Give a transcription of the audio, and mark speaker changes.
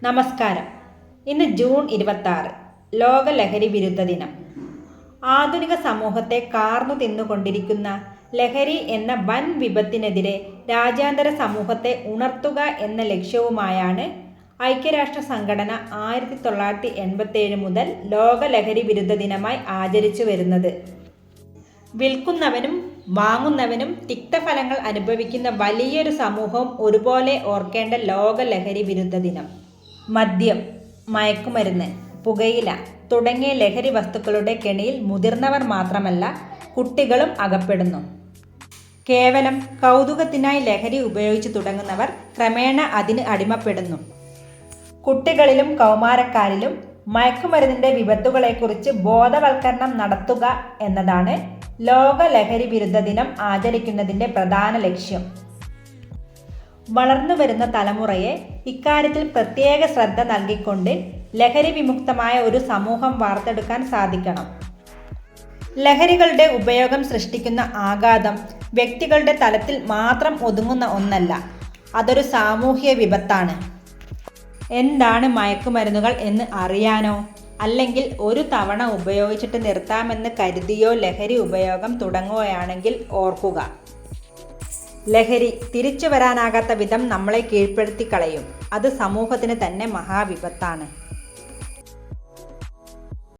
Speaker 1: നമസ്കാരം. ഇന്ന് ജൂൺ 26, ലോക ലഹരി വിരുദ്ധ ദിനം. ആധുനിക സമൂഹത്തെ കാർന്നു തിന്നുകൊണ്ടിരിക്കുന്ന ലഹരി എന്ന വൻ വിപത്തിനെതിരെ രാജ്യാന്തര സമൂഹത്തെ ഉണർത്തുക എന്ന ലക്ഷ്യവുമായാണ് ഐക്യരാഷ്ട്ര സംഘടന 1987 മുതൽ ലോക ലഹരി വിരുദ്ധ ദിനമായി ആചരിച്ചു വരുന്നത്. വിൽക്കുന്നവനും വാങ്ങുന്നവനും തിക്തഫലങ്ങൾ അനുഭവിക്കുന്ന വലിയൊരു സമൂഹവും ഒരുപോലെ ഓർക്കേണ്ട ലോക ലഹരി വിരുദ്ധ ദിനം. മദ്യം, മയക്കുമരുന്ന്, പുകയില തുടങ്ങിയ ലഹരി വസ്തുക്കളുടെ കെണിയിൽ മുതിർന്നവർ മാത്രമല്ല, കുട്ടികളും അകപ്പെടുന്നു. കേവലം കൗതുകത്തിനായി ലഹരി ഉപയോഗിച്ചു തുടങ്ങുന്നവർ ക്രമേണ അതിന് അടിമപ്പെടുന്നു. കുട്ടികളിലും കൗമാരക്കാരിലും മയക്കുമരുന്നിൻ്റെ വിപത്തുകളെക്കുറിച്ച് ബോധവൽക്കരണം നടത്തുക എന്നതാണ് ലോക ലഹരി വിരുദ്ധ ദിനം ആചരിക്കുന്നതിൻ്റെ പ്രധാന ലക്ഷ്യം. വളർന്നു വരുന്ന തലമുറയെ ഇക്കാര്യത്തിൽ പ്രത്യേക ശ്രദ്ധ നൽകിക്കൊണ്ട് ലഹരി വിമുക്തമായ ഒരു സമൂഹം വാർത്തെടുക്കാൻ സാധിക്കണം. ലഹരികളുടെ ഉപയോഗം സൃഷ്ടിക്കുന്ന ആഘാതം വ്യക്തികളുടെ തലത്തിൽ മാത്രം ഒതുങ്ങുന്ന ഒന്നല്ല, അതൊരു സാമൂഹ്യ വിപത്താണ്. എന്താണ് മയക്കുമരുന്നുകൾ എന്ന് അറിയാനോ അല്ലെങ്കിൽ ഒരു തവണ ഉപയോഗിച്ചിട്ട് നിർത്താമെന്ന് കരുതിയോ ലഹരി ഉപയോഗം തുടങ്ങുകയാണെങ്കിൽ ഓർക്കുക, ലഹരി തിരിച്ചു വരാനാകാത്ത വിധം നമ്മളെ കീഴ്പ്പെടുത്തി കളയും. അത് സമൂഹത്തിന് തന്നെ മഹാവിപത്താണ്.